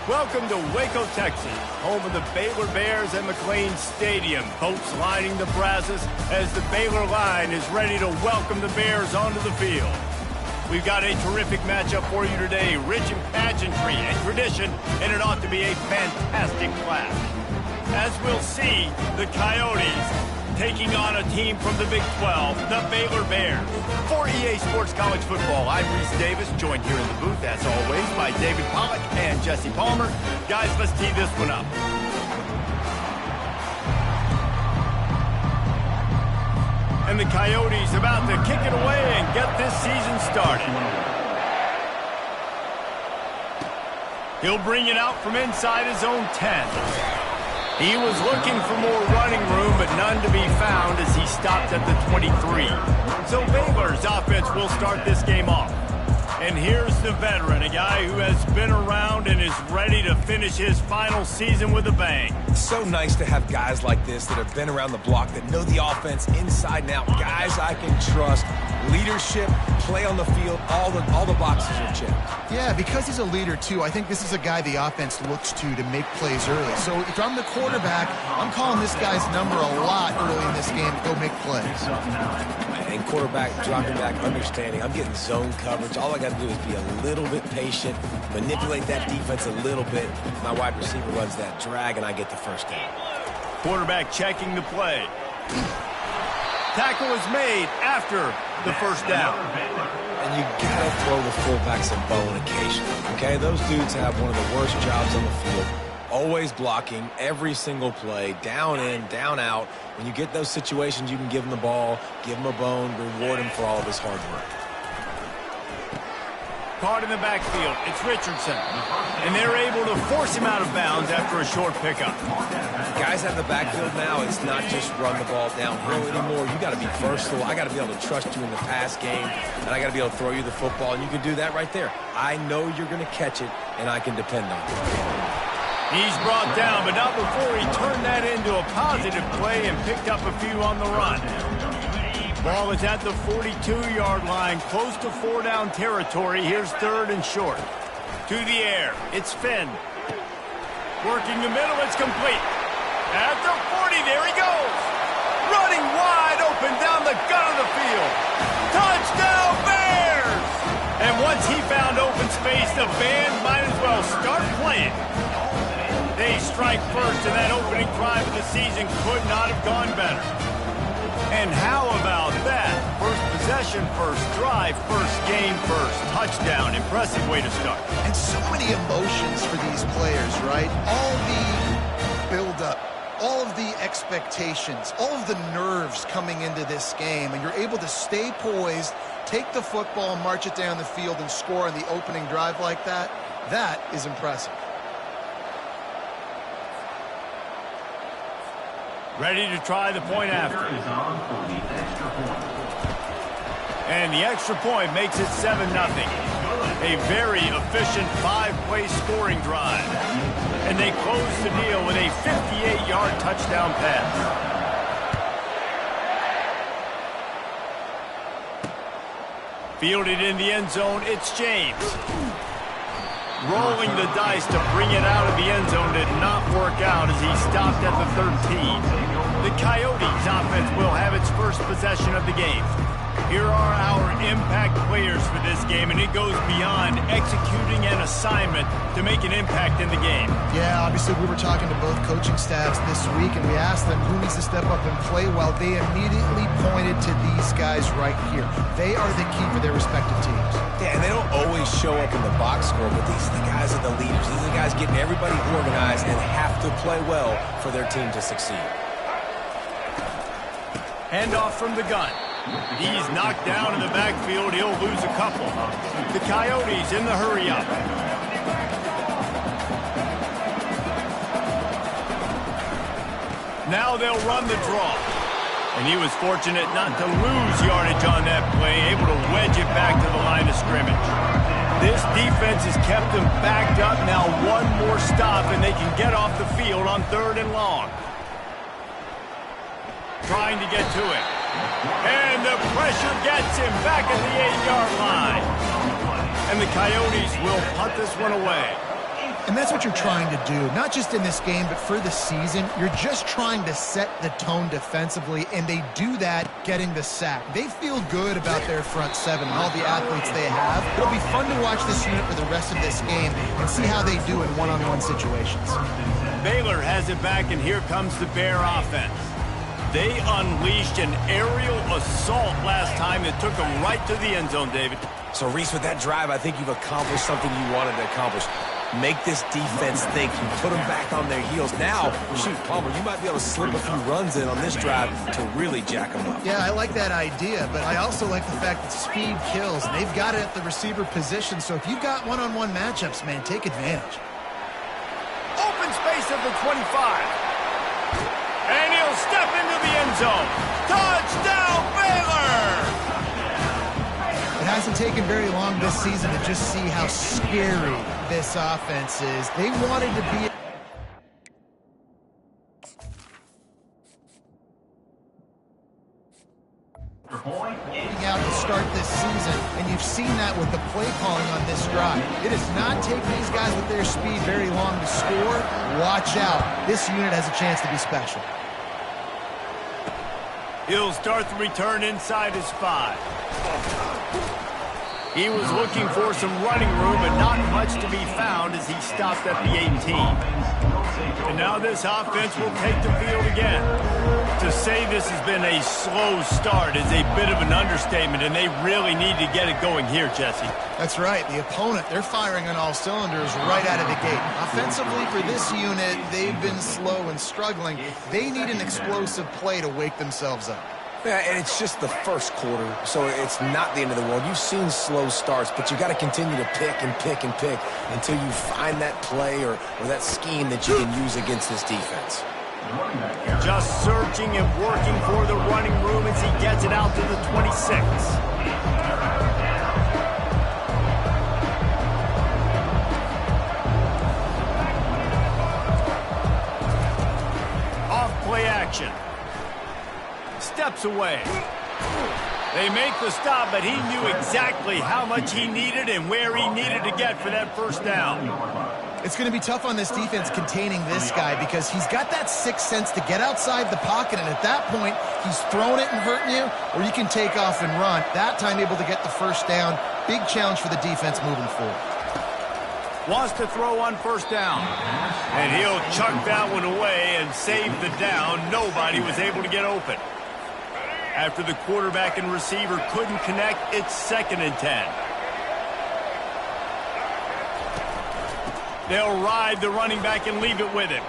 Welcome to Waco, Texas, home of the Baylor Bears and McLean Stadium. Boats lining the Brazos as the Baylor line is ready to welcome the Bears onto the field. We've got a terrific matchup for you today, rich in pageantry and tradition, and it ought to be a fantastic clash. As we'll see, the Coyotes taking on a team from the Big 12, the Baylor Bears. For EA Sports College Football, I'm Reese Davis, joined here in the booth, as always, by David Pollack and Jesse Palmer. Guys, let's tee this one up. And the Coyotes about to kick it away and get this season started. He'll bring it out from inside his own 10. He was looking for more running room, but none to be found as he stopped at the 23. So Baylor's offense will start this game off. And here's the veteran, a guy who has been around and is ready to finish his final season with a bang. It's so nice to have guys like this that have been around the block, that know the offense inside and out. Guys I can trust. Leadership, play on the field, all the boxes are checked. Yeah, because he's a leader, too, I think this is a guy the offense looks to make plays early. So if I'm the quarterback, I'm calling this guy's number a lot early in this game to go make plays. And quarterback, dropping back, understanding, I'm getting zone coverage. All I got to do is be a little bit patient, manipulate that defense a little bit. My wide receiver runs that drag, and I get the first down. Quarterback checking the play. Tackle is made after the first down. And you gotta throw the fullbacks a bone occasionally, okay? Those dudes have one of the worst jobs on the field. Always blocking every single play, down in, down out. When you get those situations, you can give him the ball, give him a bone, reward him for all of his hard work. Caught in the backfield, it's Richardson. And they're able to force him out of bounds after a short pickup. Guys have the backfield now. It's not just run the ball downhill anymore. You got to be versatile. I got to be able to trust you in the pass game, and I got to be able to throw you the football, and you can do that right there. I know you're going to catch it, and I can depend on it. He's brought down, but not before he turned that into a positive play and picked up a few on the run. Ball is at the 42-yard line, close to 4-down territory. Here's third and short. To the air, it's Finn. Working the middle, it's complete. At the 40, there he goes. Running wide open down the gut of the field. Touchdown, Bears! And once he found open space, the band might as well start playing. They strike first, and that opening drive of the season could not have gone better. And how about that? First possession, first drive, first game, first touchdown. Impressive way to start. And so many emotions for these players, right? All the build-up, all of the expectations, all of the nerves coming into this game, and you're able to stay poised, take the football, march it down the field, and score on the opening drive like that. That is impressive. Ready to try the point after. And the extra point makes it 7-0. A very efficient 5-play scoring drive. And they close the deal with a 58-yard touchdown pass. Fielded in the end zone, it's James. Rolling the dice to bring it out of the end zone did not work out as he stopped at the 13. The Coyotes offense will have its first possession of the game. Here are our impact players for this game, and it goes beyond executing an assignment to make an impact in the game. Yeah, obviously we were talking to both coaching staffs this week, and we asked them who needs to step up and play well. They immediately pointed to these guys right here. They are the key for their respective teams. Yeah, and they don't always show up in the box score, but these are the guys that are the leaders. These are the guys getting everybody organized and have to play well for their team to succeed. Handoff from the gun. He's knocked down in the backfield. He'll lose a couple. The Coyotes in the hurry-up. Now they'll run the draw. And he was fortunate not to lose yardage on that play, able to wedge it back to the line of scrimmage. This defense has kept them backed up. Now one more stop, and they can get off the field on 3rd and long. Trying to get to it. And the pressure gets him back at the 8-yard line. And the Coyotes will punt this one away. And that's what you're trying to do, not just in this game, but for the season. You're just trying to set the tone defensively, and they do that getting the sack. They feel good about their front seven and all the athletes they have. It'll be fun to watch this unit for the rest of this game and see how they do in one-on-one situations. Baylor has it back, and here comes the Bear offense. They unleashed an aerial assault last time that took them right to the end zone, David. So, Reese, with that drive, I think you've accomplished something you wanted to accomplish. Make this defense think. You put them back on their heels. Now, shoot, Palmer, you might be able to slip a few runs in on this drive to really jack them up. Yeah, I like that idea, but I also like the fact that speed kills. And they've got it at the receiver position, so if you've got one-on-one matchups, man, take advantage. Open space at the 25. And he'll step into the end zone. Touchdown, Baylor! It hasn't taken very long this season to just see how scary this offense is. They wanted to be... out to start this season, and you've seen that with the play calling on this drive. It does not take these guys with their speed very long to score. Watch out. This unit has a chance to be special. He'll start the return inside his 5. He was looking for some running room, but not much to be found as he stopped at the 18. And now this offense will take the field again. To say this has been a slow start is a bit of an understatement, and they really need to get it going here, Jesse. That's right. The opponent, they're firing on all cylinders right out of the gate. Offensively for this unit, they've been slow and struggling. They need an explosive play to wake themselves up. Yeah, and it's just the first quarter, so it's not the end of the world. You've seen slow starts, but you got to continue to pick and pick and pick until you find that play or that scheme that you can use against this defense. Just searching and working for the running room as he gets it out to the 26. Off play action. Steps away. They make the stop, but he knew exactly how much he needed and where he needed to get for that first down. It's going to be tough on this defense containing this guy because he's got that sixth sense to get outside the pocket, and at that point, he's throwing it and hurting you, or you can take off and run. That time able to get the first down. Big challenge for the defense moving forward. Wants to throw on first down. And he'll chuck that one away and save the down. Nobody was able to get open. After the quarterback and receiver couldn't connect, it's 2nd and 10. They'll ride the running back and leave it with him.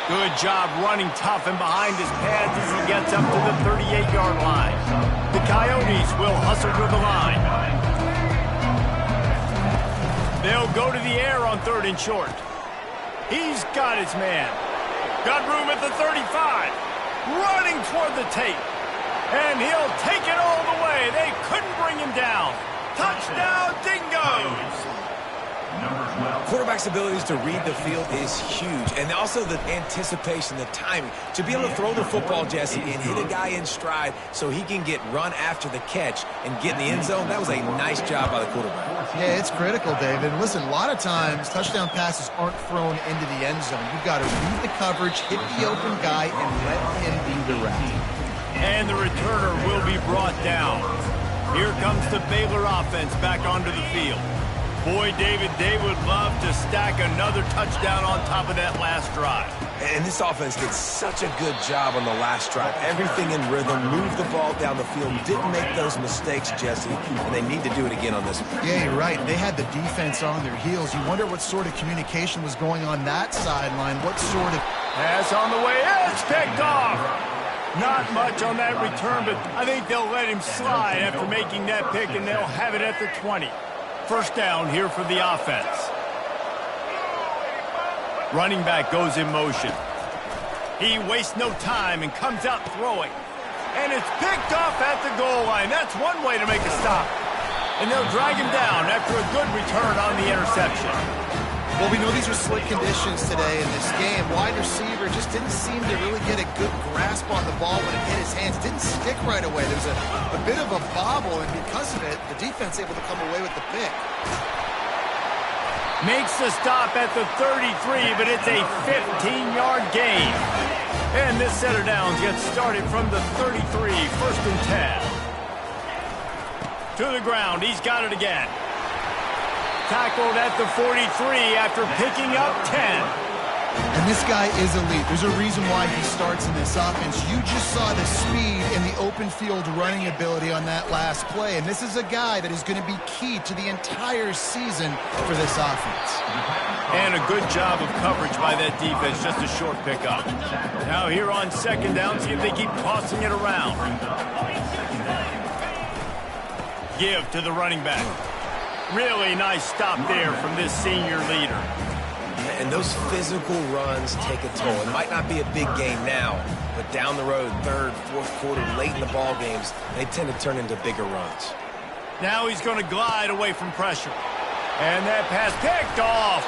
Good job running tough and behind his pads as he gets up to the 38-yard line. The Coyotes will hustle to the line. They'll go to the air on 3rd and short. He's got his man. Got room at the 35. Running toward the tape. And he'll take it all the way. They couldn't bring him down. Touchdown, Dingoes! Quarterback's abilities to read the field is huge, and also the anticipation, the timing. To be able to throw the football, Jesse, and hit a guy in stride so he can get run after the catch and get in the end zone, that was a nice job by the quarterback. Yeah, it's critical, David. Listen, a lot of times touchdown passes aren't thrown into the end zone. You've got to read the coverage, hit the open guy, and let him be direct. And the returner will be brought down. Here comes the Baylor offense back onto the field. Boy, David, they would love to stack another touchdown on top of that last drive. And this offense did such a good job on the last drive. Everything in rhythm, moved the ball down the field, didn't make those mistakes, Jesse, and they need to do it again on this one. Yeah, you're right. They had the defense on their heels. You wonder what sort of communication was going on that sideline. What sort of... Pass on the way. It's picked off. Not much on that return, but I think they'll let him slide after making that pick, and they'll have it at the 20. First down here for the offense. Running back goes in motion. He wastes no time and comes out throwing. And it's picked off at the goal line. That's one way to make a stop. And they'll drag him down after a good return on the interception. Well, we know these are slick conditions today in this game. Wide receiver just didn't seem to really get a good grasp on the ball when it hit his hands. Didn't stick right away. There was a bit of a bobble, and because of it, the defense able to come away with the pick. Makes the stop at the 33, but it's a 15-yard gain. And this set of downs gets started from the 33, first and 10. To the ground, he's got it again. Tackled at the 43 after picking up 10. And this guy is elite. There's a reason why he starts in this offense. You just saw the speed and the open field running ability on that last play. And this is a guy that is going to be key to the entire season for this offense. And a good job of coverage by that defense. Just a short pickup. Now here on second down, see if they keep tossing it around. Give to the running back. Really nice stop there from this senior leader. And those physical runs take a toll. It might not be a big game now, but down the road, third, fourth quarter, late in the ball games, they tend to turn into bigger runs. Now he's going to glide away from pressure. And that pass picked off.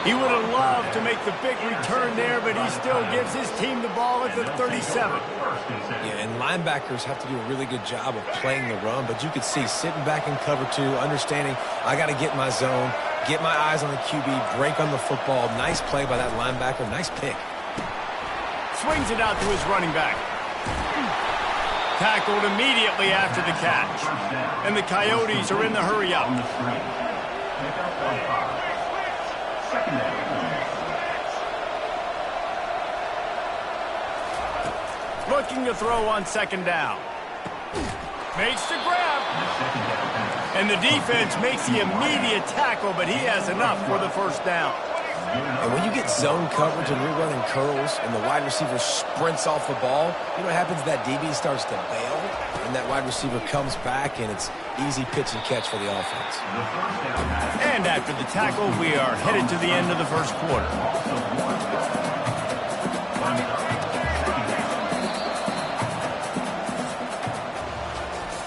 He would have loved to make the big return there, but he still gives his team the ball at the 37. Yeah, and linebackers have to do a really good job of playing the run, but you could see sitting back in cover two, understanding I got to get my zone, get my eyes on the QB, break on the football. Nice play by that linebacker. Nice pick. Swings it out to his running back. Tackled immediately after the catch. And the Coyotes are in the hurry-up. Looking to throw on second down. Makes the grab. And the defense makes the immediate tackle, but he has enough for the first down. And when you get zone coverage and you're running curls and the wide receiver sprints off the ball, you know what happens? That DB starts to bail, and that wide receiver comes back, and it's easy pitch and catch for the offense. And after the tackle, we are headed to the end of the first quarter.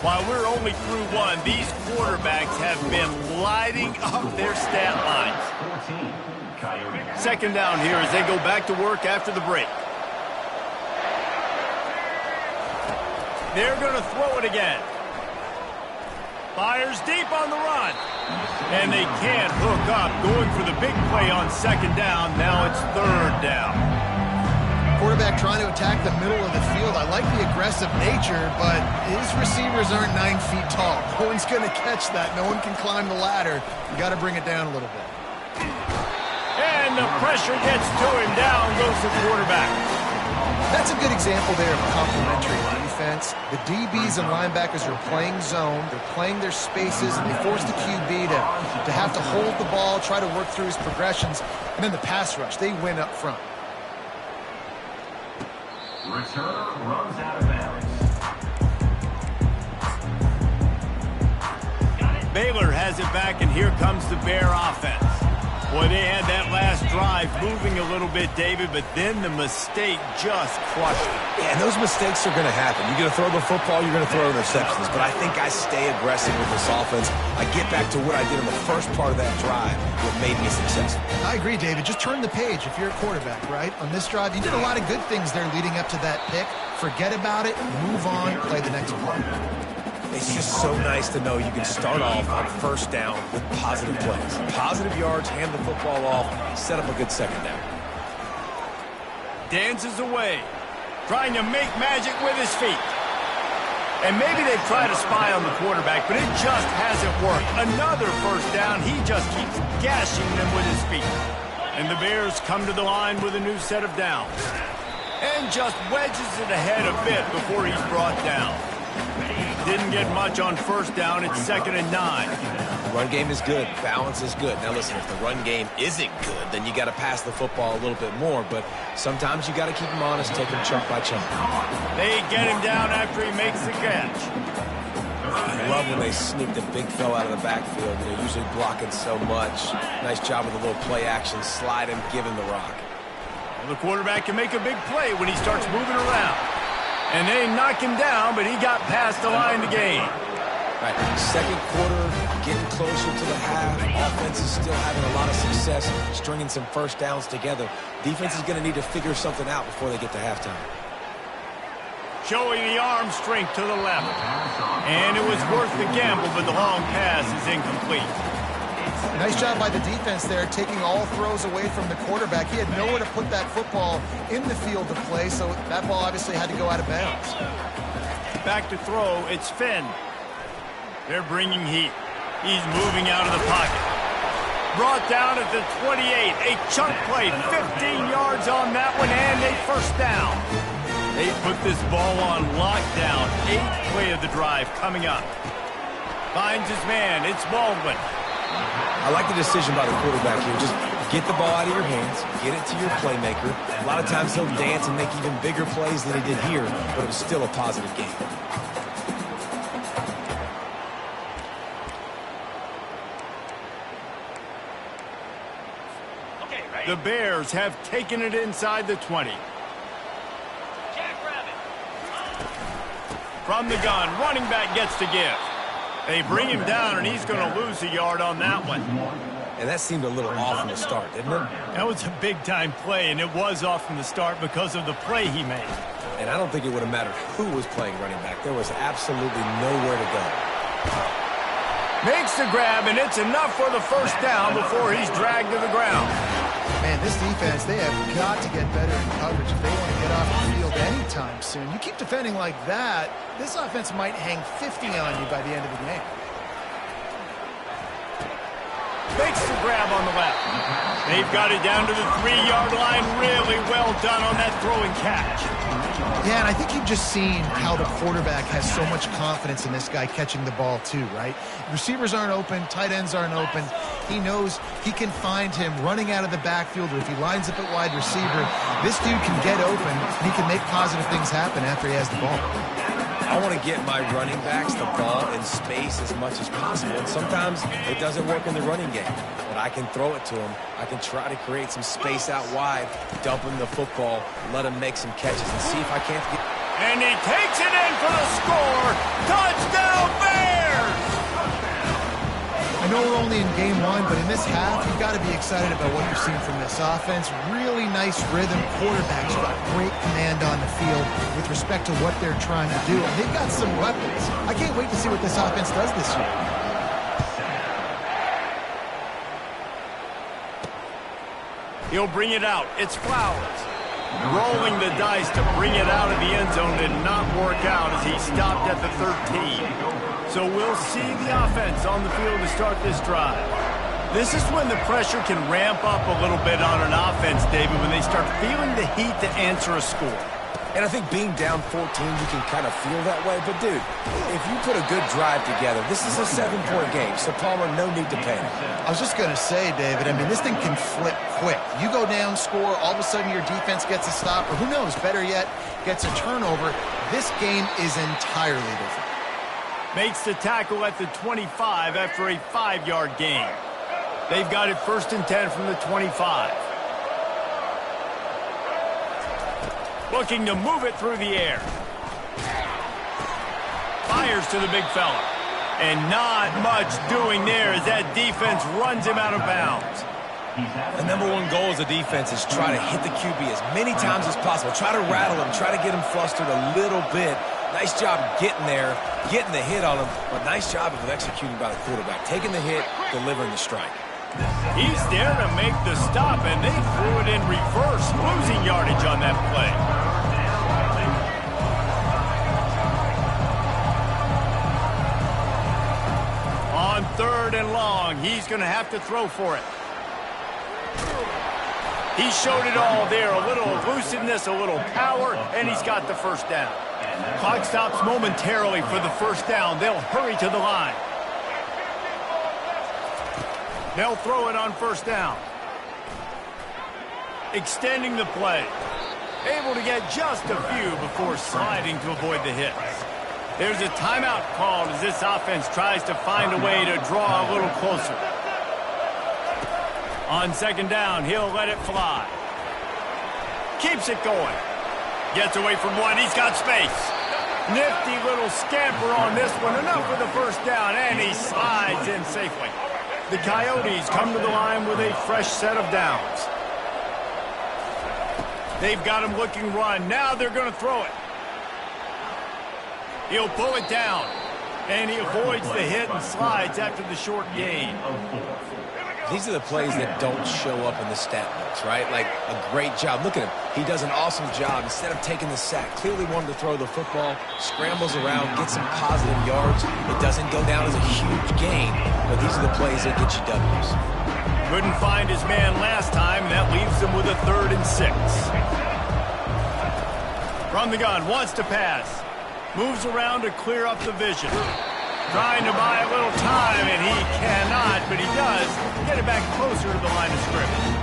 While we're only through one, these quarterbacks have been lighting up their stat lines. Second down here as they go back to work after the break. They're going to throw it again. Fires deep on the run. And they can't hook up. Going for the big play on second down. Now it's third down. Quarterback trying to attack the middle of the field. I like the aggressive nature, but his receivers aren't 9 feet tall. No one's going to catch that. No one can climb the ladder. You got to bring it down a little bit. And the pressure gets to him. Down goes the quarterback. That's a good example there of complementary defense. The DBs and linebackers are playing zone. They're playing their spaces, and they force the QB to have to hold the ball, try to work through his progressions. And then the pass rush, they win up front. Returner runs out of bounds. Baylor has it back, and here comes the Bear offense. Boy, they had that last drive moving a little bit, David, but then the mistake just crushed it. Yeah, and those mistakes are going to happen. You're going to throw the football, you're going to throw interceptions. But I think I stay aggressive with this offense. I get back to what I did in the first part of that drive that made me successful. I agree, David. Just turn the page if you're a quarterback, right? On this drive, you did a lot of good things there leading up to that pick. Forget about it, move on, play the next play. It's just so nice to know you can start off on first down with positive plays. Positive yards, hand the football off, set up a good second down. Dances away, trying to make magic with his feet. And maybe they've tried to spy on the quarterback, but it just hasn't worked. Another first down, he just keeps gashing them with his feet. And the Bears come to the line with a new set of downs. And just wedges it ahead a bit before he's brought down. Didn't get much on first down. It's 2nd and 9. Run game is good. Balance is good. Now listen, if the run game isn't good, then you got to pass the football a little bit more. But sometimes you got to keep him honest, take him chunk by chunk. They get him down after he makes the catch. I love when they sneak the big fella out of the backfield. They're usually blocking so much. Nice job with a little play action. Slide him, give him the rock. Well, the quarterback can make a big play when he starts moving around. And they knock him down, but he got past the line to gain. Right, second quarter, getting closer to the half. Offense is still having a lot of success stringing some first downs together. Defense is going to need to figure something out before they get to halftime. Showing the arm strength to the left. And it was worth the gamble, but the long pass is incomplete. Nice job by the defense there, taking all throws away from the quarterback. He had nowhere to put that football in the field of play, so that ball obviously had to go out of bounds. Back to throw, it's Finn. They're bringing heat. He's moving out of the pocket. Brought down at the 28. A chunk play, 15 yards on that one, and a first down. They put this ball on lockdown. 8th play of the drive coming up. Finds his man. It's Baldwin. I like the decision by the quarterback here. Just get the ball out of your hands, get it to your playmaker. A lot of times he'll dance and make even bigger plays than he did here, but it was still a positive game. The Bears have taken it inside the 20. From the gun, running back gets to give. They bring him down, and he's going to lose a yard on that one. And that seemed a little off from the start, didn't it? That was a big-time play, and it was off from the start because of the play he made. And I don't think it would have mattered who was playing running back. There was absolutely nowhere to go. Makes the grab, and it's enough for the first down before he's dragged to the ground. Man, this defense, they have got to get better in coverage if they want to get off the field anytime soon. You keep defending like that, this offense might hang 50 on you by the end of the game. Makes the grab on the left. They've got it down to the 3-yard line. Really well done on that throw and catch. Yeah, and I think you've just seen how the quarterback has so much confidence in this guy catching the ball too, right? Receivers aren't open, tight ends aren't open. He knows he can find him running out of the backfield, or if he lines up at wide receiver, this dude can get open, and he can make positive things happen after he has the ball. I want to get my running backs the ball in space as much as possible. And sometimes it doesn't work in the running game, but I can throw it to him. I can try to create some space out wide, dump him the football, let him make some catches, and see if I can't get... And he takes it in for the score. Touchdown, Bears! I know we're only in game one, but in this half, you've got to be excited about what you're seeing from this offense. Really nice rhythm. Quarterbacks got great command on the field with respect to what they're trying to do. And they've got some weapons. I can't wait to see what this offense does this year. He'll bring it out. It's Flowers. Rolling the dice to bring it out of the end zone did not work out as he stopped at the 13. So we'll see the offense on the field to start this drive. This is when the pressure can ramp up a little bit on an offense, David, when they start feeling the heat to answer a score. And I think being down 14, you can kind of feel that way. But, dude, if you put a good drive together, this is a 7-point game. So, Palmer, no need to panic. I was just going to say, David, I mean, this thing can flip quick. You go down, score, all of a sudden your defense gets a stop, or who knows, better yet, gets a turnover. This game is entirely different. Makes the tackle at the 25 after a 5-yard gain. They've got it 1st and 10 from the 25. Looking to move it through the air. Fires to the big fella. And not much doing there as that defense runs him out of bounds. The number one goal as a defense is try to hit the QB as many times as possible. Try to rattle him. Try to get him flustered a little bit. Nice job getting there, getting the hit on him, but nice job of executing by the quarterback. Taking the hit, delivering the strike. He's there to make the stop, and they threw it in reverse, losing yardage on that play. On 3rd and long, he's going to have to throw for it. He showed it all there, a little elusiveness, a little power, and he's got the first down. Clock stops momentarily for the first down. They'll hurry to the line. They'll throw it on 1st down. Extending the play. Able to get just a few before sliding to avoid the hits. There's a timeout called as this offense tries to find a way to draw a little closer. On 2nd down, he'll let it fly. Keeps it going. Gets away from one. He's got space. Nifty little scamper on this one. Enough for the first down, and he slides in safely. The Coyotes come to the line with a fresh set of downs. They've got him looking run. Now they're going to throw it. He'll pull it down, and he avoids the hit and slides after the short gain. These are the plays that don't show up in the stat books, right? Like a great job. Look at him. He does an awesome job. Instead of taking the sack, clearly wanted to throw the football, scrambles around, gets some positive yards. It doesn't go down as a huge gain, but these are the plays that get you W's. Couldn't find his man last time. That leaves him with a 3rd and 6. From the gun, wants to pass. Moves around to clear up the vision. Trying to buy a little time, and he cannot, but he does get it back closer to the line of scrimmage.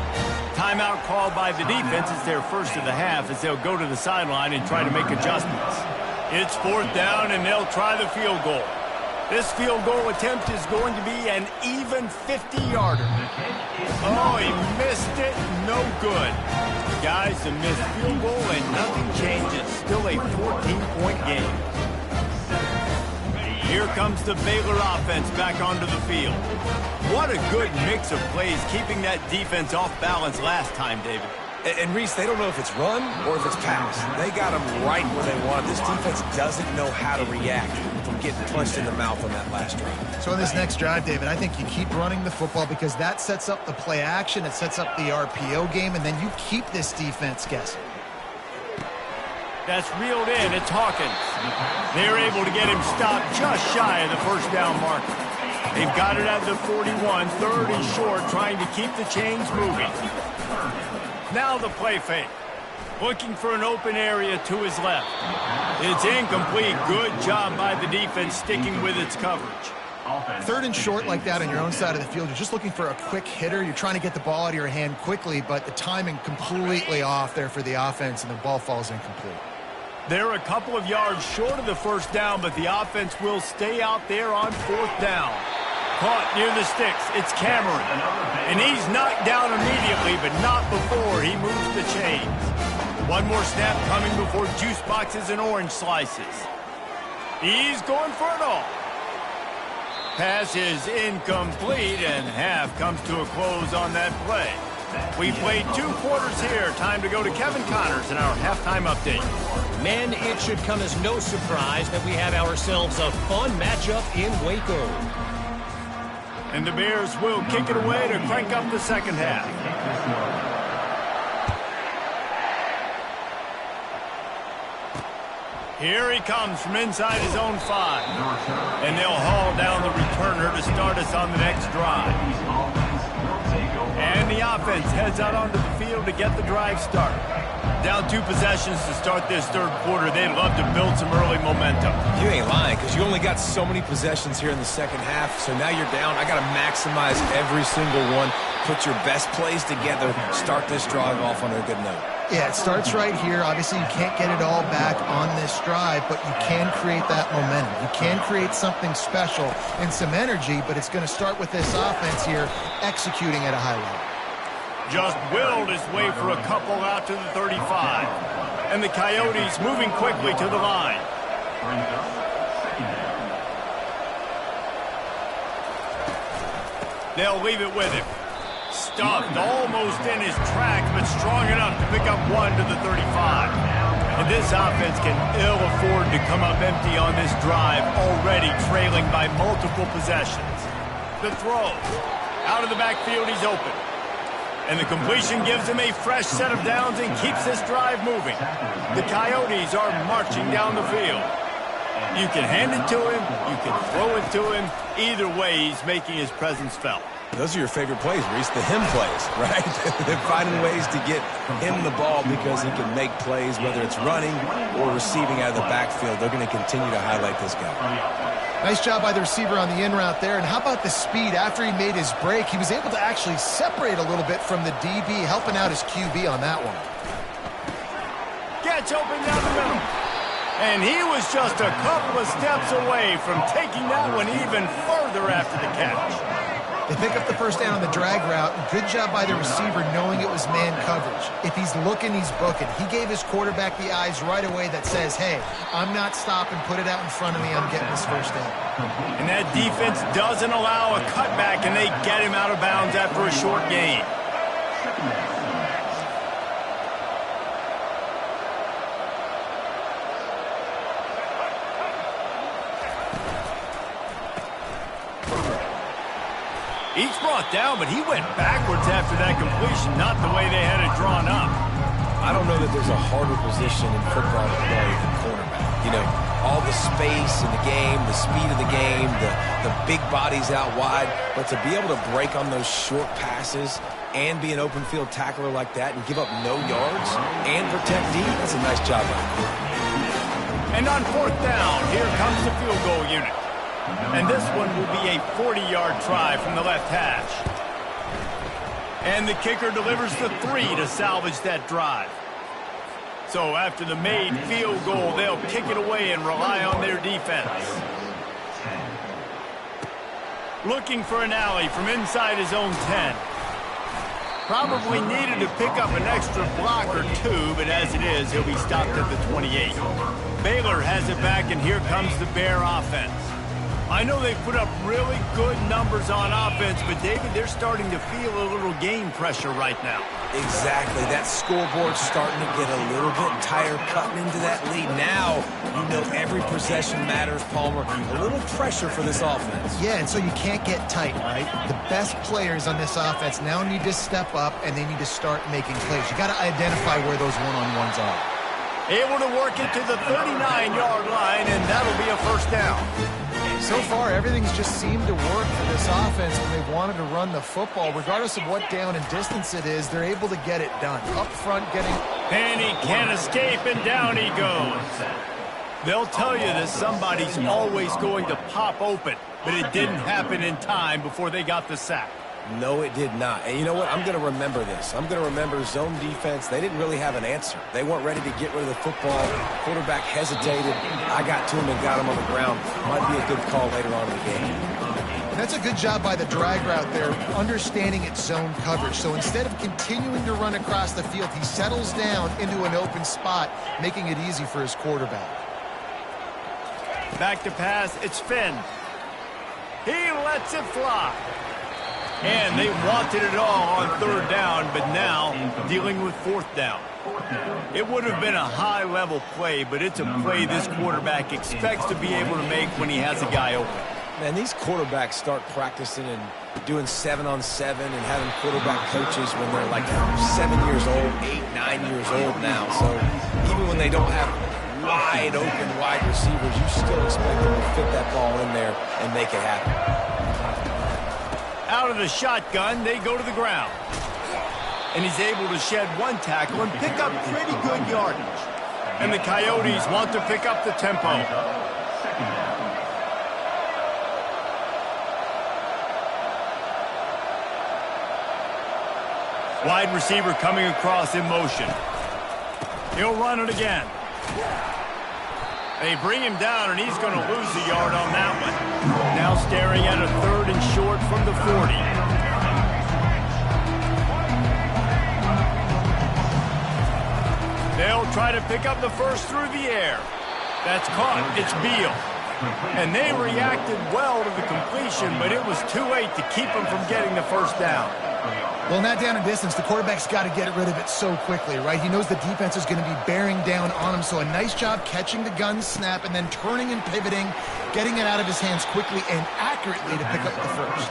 Timeout called by the defense. It's their first of the half as they'll go to the sideline and try to make adjustments. It's 4th down, and they'll try the field goal. This field goal attempt is going to be an even 50-yarder. Oh, he missed it. No good. Guys, a missed field goal and nothing changes. Still a 14-point game. Here comes the Baylor offense back onto the field. What a good mix of plays, keeping that defense off balance last time, David. And Reese, they don't know if it's run or if it's pass. They got them right where they want. This defense doesn't know how to react from getting punched in the mouth on that last drive. So in this next drive, David, I think you keep running the football because that sets up the play action, it sets up the RPO game, and then you keep this defense guessing. That's reeled in. It's Hawkins. They're able to get him stopped just shy of the first down marker. They've got it at the 41, 3rd and short, trying to keep the chains moving. Now the play fake. Looking for an open area to his left. It's incomplete. Good job by the defense sticking with its coverage. 3rd and short like that on your own side of the field, you're just looking for a quick hitter. You're trying to get the ball out of your hand quickly, but the timing completely off there for the offense, and the ball falls incomplete. They're a couple of yards short of the first down, but the offense will stay out there on 4th down. Caught near the sticks. It's Cameron. And he's knocked down immediately, but not before he moves the chains. One more snap coming before juice boxes and orange slices. He's going for it all. Pass is incomplete, and half comes to a close on that play. We played 2 quarters here. Time to go to Kevin Connors in our halftime update. Men, it should come as no surprise that we have ourselves a fun matchup in Waco. And the Bears will kick it away to crank up the second half. Here he comes from inside his own 5. And they'll haul down the returner to start us on the next drive. And the offense heads out onto the field to get the drive started. Down 2 possessions to start this 3rd quarter. They'd love to build some early momentum. You ain't lying, because you only got so many possessions here in the second half, so now you're down. I got to maximize every single one, put your best plays together, start this drive off on a good note. Yeah, it starts right here. Obviously, you can't get it all back on this drive, but you can create that momentum. You can create something special and some energy, but it's going to start with this offense here executing at a high level. Just willed his way for a couple out to the 35. And the Coyotes moving quickly to the line. They'll leave it with him. Stuffed almost in his tracks, but strong enough to pick up 1 to the 35. And this offense can ill afford to come up empty on this drive, already trailing by multiple possessions. The throw. Out of the backfield, he's open. And the completion gives him a fresh set of downs and keeps this drive moving. The Coyotes are marching down the field. You can hand it to him, you can throw it to him. Either way, he's making his presence felt. Those are your favorite plays, Reese, the him plays, right? They're finding ways to get him the ball because he can make plays, whether it's running or receiving out of the backfield. They're going to continue to highlight this guy. Nice job by the receiver on the in route there. And how about the speed after he made his break? He was able to actually separate a little bit from the DB, helping out his QB on that one. Gets open down the middle. And he was just a couple of steps away from taking that one even further after the catch. They pick up the first down on the drag route. Good job by the receiver knowing it was man coverage. If he's looking, he's booking. He gave his quarterback the eyes right away that says, hey, I'm not stopping. Put it out in front of me. I'm getting this first down. And that defense doesn't allow a cutback, and they get him out of bounds after a short gain. He's brought down, but he went backwards after that completion, not the way they had it drawn up. I don't know that there's a harder position in football to play than cornerback. You know, all the space in the game, the speed of the game, the big bodies out wide. But to be able to break on those short passes and be an open field tackler like that and give up no yards and protect deep, that's a nice job right there. And on 4th down, here comes the field goal unit. And this one will be a 40-yard try from the left hash. And the kicker delivers the 3 to salvage that drive. So after the made field goal, they'll kick it away and rely on their defense. Looking for an alley from inside his own 10. Probably needed to pick up an extra block or 2, but as it is, he'll be stopped at the 28. Baylor has it back, and here comes the Bear offense. I know they've put up really good numbers on offense, but, David, they're starting to feel a little game pressure right now. Exactly. That scoreboard's starting to get a little bit tired cutting into that lead. Now, you know every possession matters, Palmer. A little pressure for this offense. Yeah, and so you can't get tight, right? The best players on this offense now need to step up, and they need to start making plays. You got to identify where those one-on-ones are. Able to work it to the 39-yard line, and that'll be a first down. So far, everything's just seemed to work for this offense when they've wanted to run the football. Regardless of what down and distance it is, they're able to get it done. Up front, getting... And he can't escape, and down he goes. They'll tell you that somebody's always going to pop open, but it didn't happen in time before they got the sack. No, it did not. And you know what? I'm going to remember this. I'm going to remember zone defense. They didn't really have an answer. They weren't ready to get rid of the football. Quarterback hesitated. I got to him and got him on the ground. Might be a good call later on in the game. That's a good job by the drag route there, understanding its zone coverage. So instead of continuing to run across the field, he settles down into an open spot, making it easy for his quarterback. Back to pass. It's Finn. He lets it fly. And they wanted it all on 3rd down, but now dealing with 4th down. It would have been a high-level play, but it's a play this quarterback expects to be able to make when he has a guy open. Man, these quarterbacks start practicing and doing 7-on-7 and having quarterback coaches when they're like 7 years old, 8, 9 years old now. So even when they don't have wide receivers, you still expect them to fit that ball in there and make it happen. Out of the shotgun, they go to the ground. And he's able to shed 1 tackle and pick up pretty good yardage. And the Coyotes want to pick up the tempo. Wide receiver coming across in motion. He'll run it again. They bring him down, and he's going to lose a yard on that one. Now staring at a 3rd and short from the 40. They'll try to pick up the first through the air. That's caught. It's Beal. And they reacted well to the completion, but it was too late to keep them from getting the first down. Well, not down in distance. The quarterback's got to get rid of it so quickly, right? He knows the defense is going to be bearing down on him, so a nice job catching the gun snap and then turning and pivoting, getting it out of his hands quickly and accurately to pick up the first.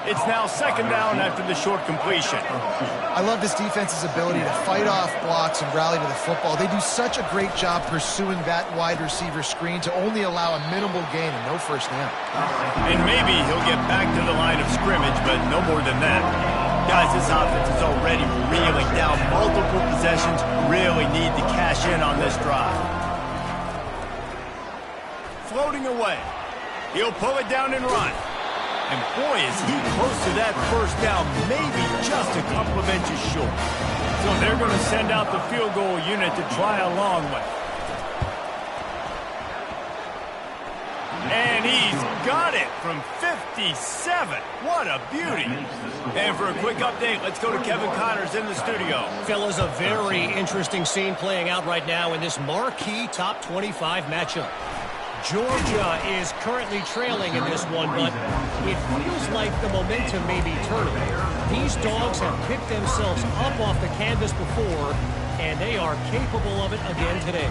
It's now 2nd down after the short completion. I love this defense's ability to fight off blocks and rally to the football. They do such a great job pursuing that wide receiver screen to only allow a minimal gain and no first down. And maybe he'll get back to the line of scrimmage, but no more than that. Guys, this offense is already reeling down multiple possessions. Really need to cash in on this drive. Floating away. He'll pull it down and run. And boy, is he close to that first down, maybe just a couple of inches short. So they're going to send out the field goal unit to try a long one. And he's got it from 57. What a beauty. And for a quick update, let's go to Kevin Connors in the studio. Fellas, a very interesting scene playing out right now in this marquee top 25 matchup. Georgia is currently trailing in this one, but it feels like the momentum may be turning. These dogs have picked themselves up off the canvas before, and they are capable of it again today.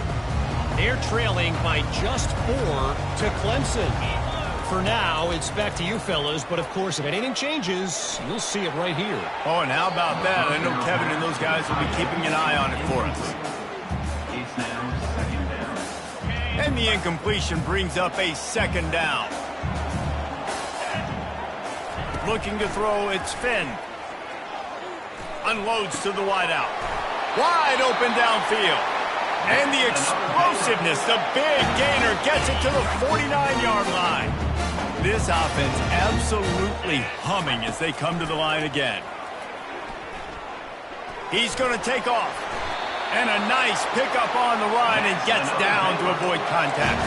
They're trailing by just 4 to Clemson. for now, it's back to you fellas. But, of course, if anything changes, you'll see it right here. Oh, and how about that? I know Kevin and those guys will be keeping an eye on it for us. It's now second down. And the incompletion brings up a second down. Looking to throw, it's Finn. Unloads to the wideout. Wide open downfield. And the explosiveness, the big gainer gets it to the 49-yard line. This offense absolutely humming as they come to the line again. He's going to take off. And a nice pickup on the run and gets down to avoid contact.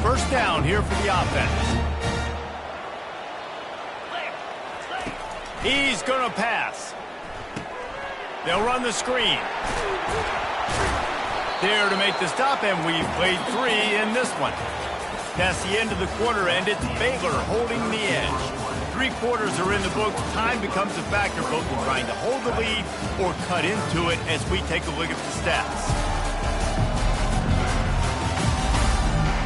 First down here for the offense. He's going to pass. They'll run the screen. There to make the stop, and we've played 3 in this one. Past the end of the quarter, and it's Baylor holding the edge. 3 quarters are in the books. Time becomes a factor, both in trying to hold the lead or cut into it as we take a look at the stats.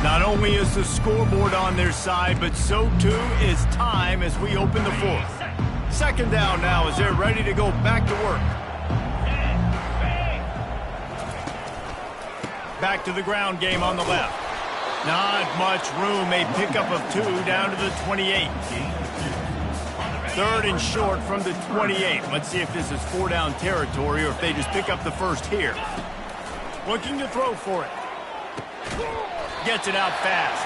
Not only is the scoreboard on their side, but so too is time as we open the 4th. Second down now as they're ready to go back to work. Back to the ground game on the left. Not much room. A pickup of 2 down to the 28. Third and short from the 28. Let's see if this is 4-down territory or if they just pick up the first here. Looking to throw for it. Gets it out fast.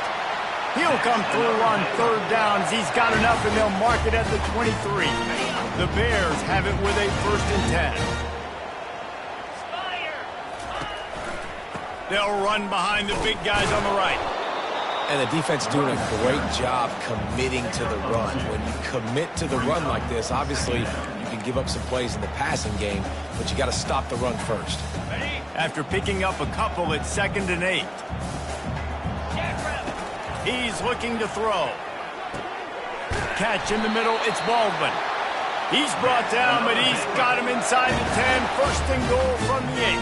He'll come through on 3rd down as he's got enough, and they'll mark it at the 23. The Bears have it with a 1st and 10. They'll run behind the big guys on the right. And the defense doing a great job committing to the run. When you commit to the run like this, obviously you can give up some plays in the passing game, but you got to stop the run first. After picking up a couple, it's 2nd and 8. He's looking to throw. Catch in the middle, it's Baldwin. He's brought down, but he's got him inside the 10. 1st and goal from the 8.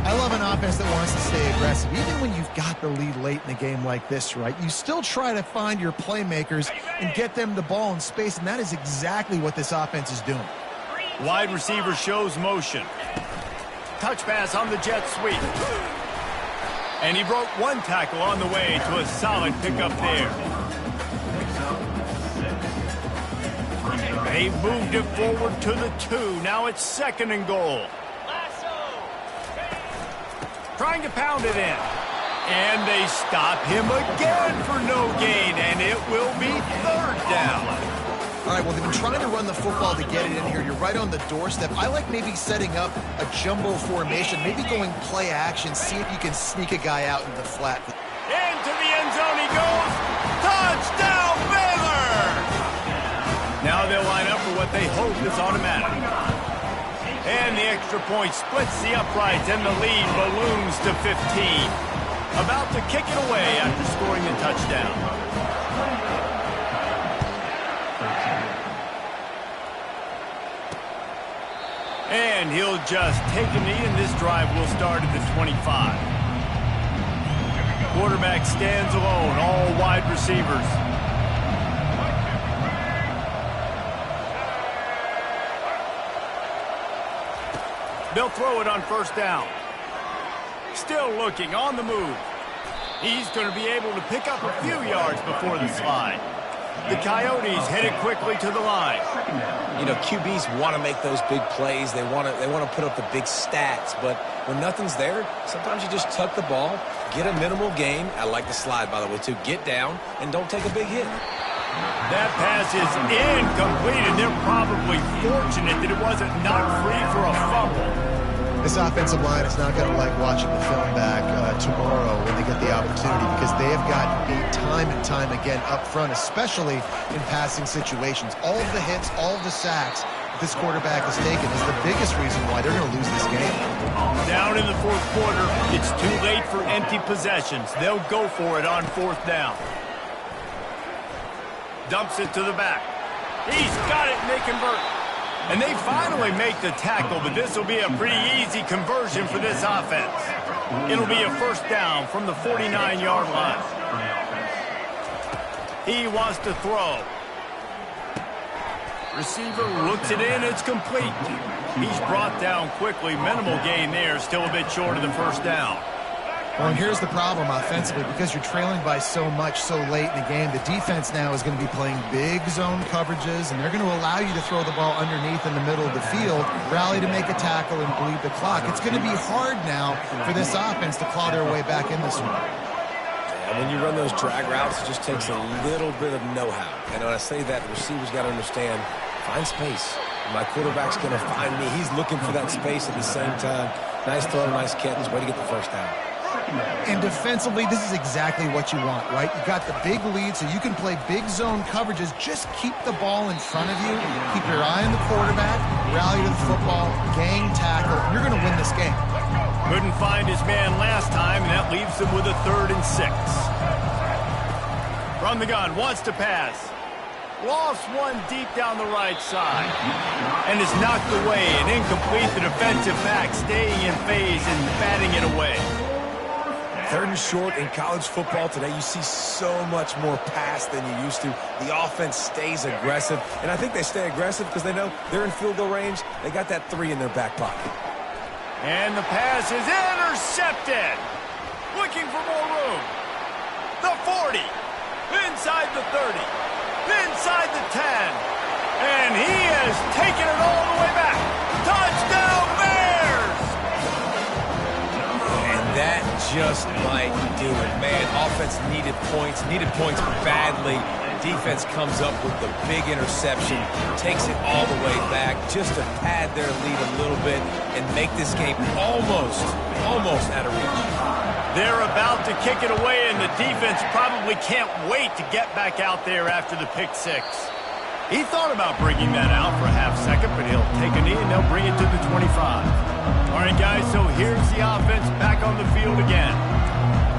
I love an offense that wants to stay aggressive. Even when you've got the lead late in the game like this, right, you still try to find your playmakers and get them the ball in space, and that is exactly what this offense is doing. Wide receiver shows motion. Touch pass on the jet sweep. And he broke 1 tackle on the way to a solid pickup there. They moved it forward to the 2. Now it's 2nd and goal. Trying to pound it in. And they stop him again for no gain, and it will be 3rd down. All right, well, they've been trying to run the football to get it in here. You're right on the doorstep. I like maybe setting up a jumbo formation, maybe going play action, see if you can sneak a guy out into the flat. Into the end zone he goes. Touchdown, Baylor! Now they'll line up for what they hope is automatic. And the extra point splits the uprights, and the lead balloons to 15. About to kick it away after scoring the touchdown. And he'll just take a knee, and this drive will start at the 25. Quarterback stands alone, all wide receivers. They'll throw it on 1st down. Still looking, on the move. He's going to be able to pick up a few yards before the slide. The Coyotes headed quickly to the line. You know, QBs want to make those big plays. They want to put up the big stats. But when nothing's there, sometimes you just tuck the ball, get a minimal gain. I like the slide, by the way, too. Get down and don't take a big hit. That pass is incomplete, and they're probably fortunate that it wasn't knocked free for a fumble. This offensive line is not going to like watching the film back tomorrow when they get the opportunity, because they have gotten beat time and time again up front, especially in passing situations. All of the hits, all of the sacks that this quarterback has taken is the biggest reason why they're going to lose this game. Down in the 4th quarter, it's too late for empty possessions. They'll go for it on 4th down. Dumps it to the back. He's got it, and they convert. And they finally make the tackle, but this will be a pretty easy conversion for this offense. It'll be a 1st down from the 49-yard line. He wants to throw. Receiver looks it in. It's complete. He's brought down quickly. Minimal gain there. Still a bit short of the first down. Well, and here's the problem offensively. Because you're trailing by so much so late in the game, the defense now is going to be playing big zone coverages, and they're going to allow you to throw the ball underneath in the middle of the field, rally to make a tackle, and bleed the clock. It's going to be hard now for this offense to claw their way back in this one. And when you run those drag routes, it just takes a little bit of know-how. And when I say that, the receivers got to understand, find space. My quarterback's going to find me. He's looking for that space at the same time. Nice throw, nice catch. Way to get the first down. And defensively, this is exactly what you want, right? You got the big lead, so you can play big zone coverages. Just keep the ball in front of you. Keep your eye on the quarterback. Rally to the football. Gang tackle. You're going to win this game. Couldn't find his man last time, and that leaves him with a 3rd and 6. From the gun, wants to pass. Lost one deep down the right side. And is knocked away and incomplete. The defensive back staying in phase and batting it away. 3rd and short in college football today. You see so much more pass than you used to. The offense stays aggressive. And I think they stay aggressive because they know they're in field goal range. They got that 3 in their back pocket. And the pass is intercepted. Looking for more room. The 40. Inside the 30. Inside the 10. And he has taken it all the way back. Touchdown Bears! And that just might do it, man. Offense needed points badly. Defense comes up with the big interception, takes it all the way back just to pad their lead a little bit and make this game almost out of reach. They're about to kick it away, and the defense probably can't wait to get back out there after the pick 6. He thought about bringing that out for a half second, but he'll take a knee and they'll bring it to the 25. All right, guys, so here's the offense back on the field again.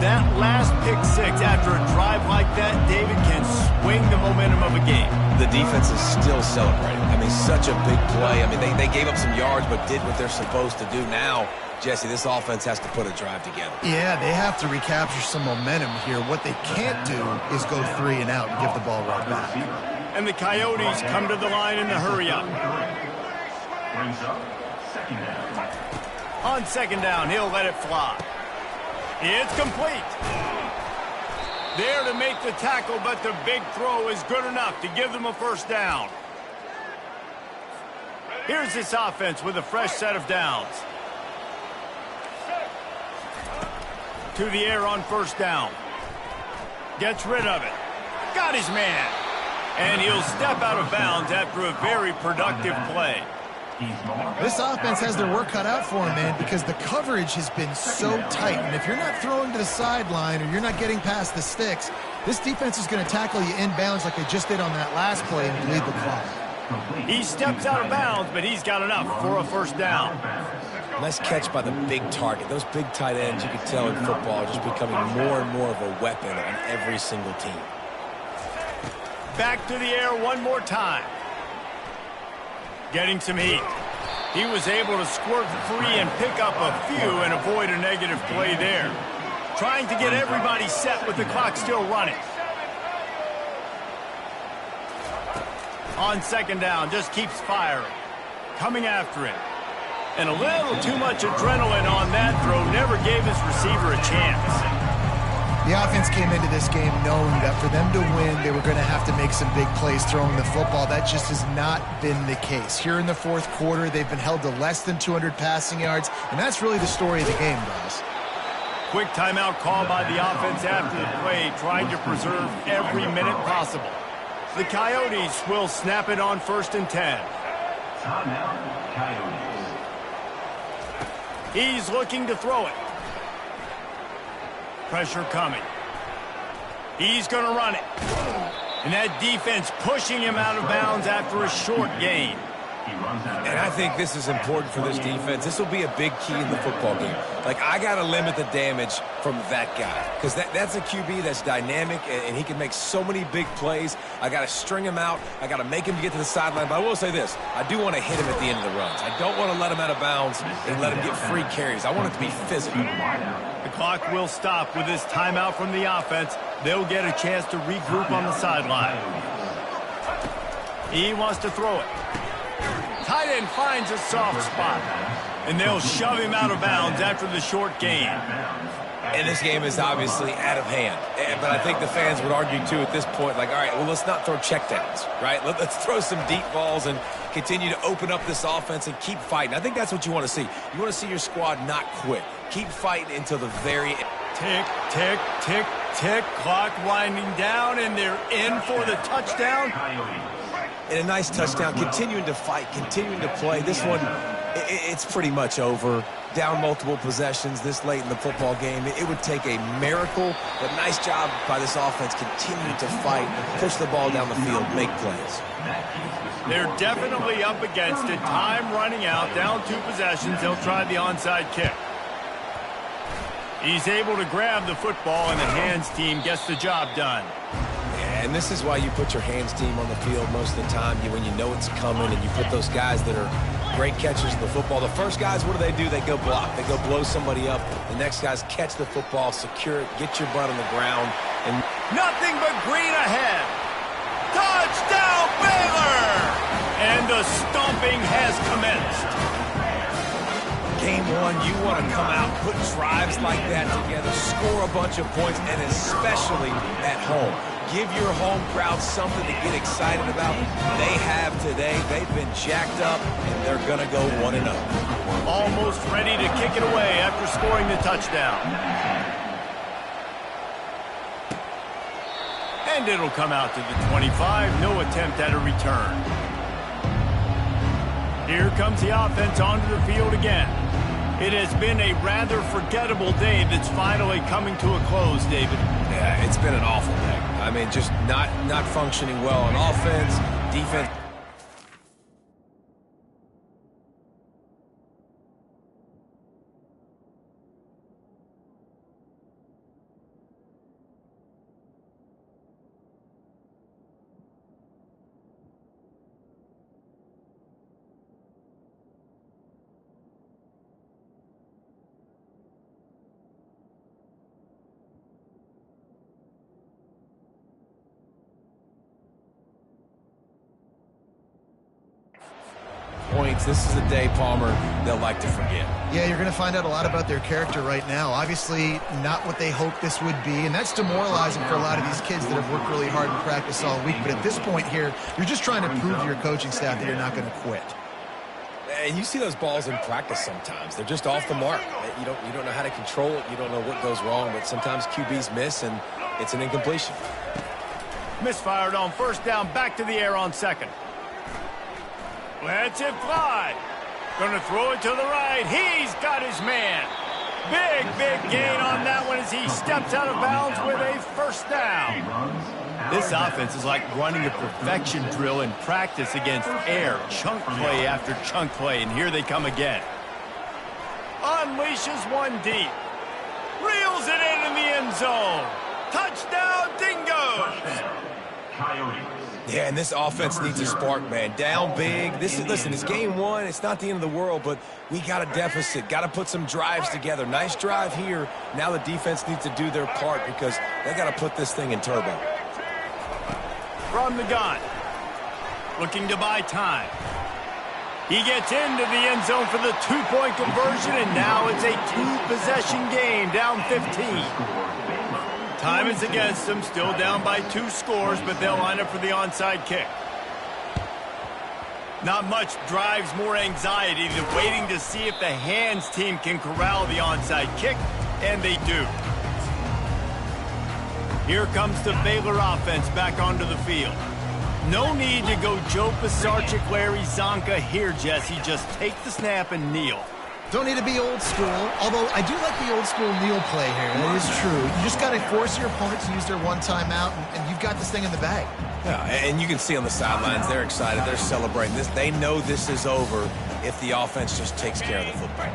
That last pick 6 after a drive like that, David, can swing the momentum of a game. The defense is still celebrating. I mean, such a big play. I mean, they gave up some yards but did what they're supposed to do. Now, Jesse, this offense has to put a drive together. Yeah, they have to recapture some momentum here. What they can't do is go 3 and out and give the ball right back. And the Coyotes come to the line in the hurry-up. On 2nd down, he'll let it fly. It's complete. There to make the tackle, but the big throw is good enough to give them a 1st down. Here's this offense with a fresh set of downs. To the air on 1st down. Gets rid of it. Got his man. And he'll step out of bounds after a very productive play. This offense has their work cut out for them, man, because the coverage has been so tight. And if you're not throwing to the sideline or you're not getting past the sticks, this defense is going to tackle you inbounds like they just did on that last play and lead the clock. He steps out of bounds, but he's got enough for a 1st down. Nice catch by the big target. Those big tight ends, you can tell in football, are just becoming more and more of a weapon on every single team. Back to the air one more time. Getting some heat. He was able to squirt free and pick up a few and avoid a negative play there. Trying to get everybody set with the clock still running. On 2nd down, just keeps firing. Coming after him. And a little too much adrenaline on that throw. Never gave his receiver a chance. The offense came into this game knowing that for them to win, they were going to have to make some big plays throwing the football. That just has not been the case. Here in the 4th quarter, they've been held to less than 200 passing yards, and that's really the story of the game, guys. Quick timeout call by the offense after the play, trying to preserve every minute possible. The Coyotes will snap it on 1st and 10. Timeout, Coyotes. He's looking to throw it. Pressure coming. He's going to run it. And that defense pushing him out of bounds after a short gain. And I think this is important for this defense. This will be a big key in the football game. Like, I got to limit the damage from that guy because that's a QB that's dynamic, and he can make so many big plays. I got to string him out. I got to make him get to the sideline. But I will say this. I do want to hit him at the end of the runs. I don't want to let him out of bounds and let him get free carries. I want it to be physical. The clock will stop with this timeout from the offense. They'll get a chance to regroup on the sideline. He wants to throw it. Tight end finds a soft spot. And they'll shove him out of bounds after the short gain. And this game is obviously out of hand. But I think the fans would argue, too, at this point, like, all right, well, let's not throw checkdowns, right? Let's throw some deep balls and continue to open up this offense and keep fighting. I think that's what you want to see. You want to see your squad not quit. Keep fighting until the very end. Tick, tick, tick, tick. Clock winding down, and they're in for the touchdown. And a nice touchdown, continuing to fight, continuing to play. This one, it's pretty much over. Down multiple possessions this late in the football game. It would take a miracle, but nice job by this offense continuing to fight, push the ball down the field, make plays. They're definitely up against it. Time running out, down 2 possessions. They'll try the onside kick. He's able to grab the football, and the hands team gets the job done. And this is why you put your hands team on the field most of the time, when you know it's coming, and you put those guys that are great catchers of the football. The first guys, what do? They go block. They go blow somebody up. The next guys catch the football, secure it, get your butt on the ground. And nothing but green ahead. Touchdown, Baylor! And the stomping has commenced. Game 1, you want to come out, put drives like that together, score a bunch of points, and especially at home. Give your home crowd something to get excited about. They have today. They've been jacked up, and they're going to go 1-0. Almost ready to kick it away after scoring the touchdown. And it'll come out to the 25. No attempt at a return. Here comes the offense onto the field again. It has been a rather forgettable day that's finally coming to a close, David. Yeah, it's been an awful day. I mean, just not functioning well on offense, defense. Points. This is a day, Palmer, they'll like to forget. Yeah, you're going to find out a lot about their character right now. Obviously, not what they hoped this would be, and that's demoralizing for a lot of these kids that have worked really hard in practice all week. But at this point here, you're just trying to prove to your coaching staff that you're not going to quit. And you see those balls in practice sometimes. They're just off the mark. You don't know how to control it. You don't know what goes wrong, but sometimes QBs miss, and it's an incompletion. Misfired on first down, back to the air on second. Lets it fly. Gonna throw it to the right. He's got his man. Big gain on that one as he steps out of bounds with a first down. This offense is like running a perfection drill in practice against air. Chunk play after chunk play, and here they come again. Unleashes one deep. Reels it in the end zone. Touchdown, Dingoes. Coyotes. Yeah, and this offense needs a spark, man. Down big. Listen, it's game 1. It's not the end of the world, but we got a deficit. Got to put some drives together. Nice drive here. Now the defense needs to do their part because they got to put this thing in turbo. From the gun. Looking to buy time. He gets into the end zone for the 2-point conversion, and now it's a 2-possession game, down 15. Time is against them, still down by 2 scores, but they'll line up for the onside kick. Not much drives more anxiety than waiting to see if the hands team can corral the onside kick, and they do. Here comes the Baylor offense back onto the field. No need to go Joe Pisarcik, Larry Zonka here, Jesse. Just take the snap and kneel. Don't need to be old school, although I do like the old school kneel play here. That is true. You just got to force your opponent to use their one timeout, and you've got this thing in the bag. Yeah, and you can see on the sidelines, they're excited. They're celebrating this. They know this is over if the offense just takes care of the football.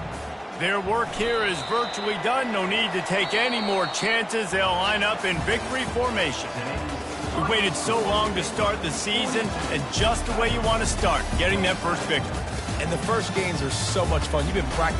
Their work here is virtually done. No need to take any more chances. They'll line up in victory formation. We waited so long to start the season, and just the way you want to start, getting that first victory. And the first games are so much fun. You've been practicing.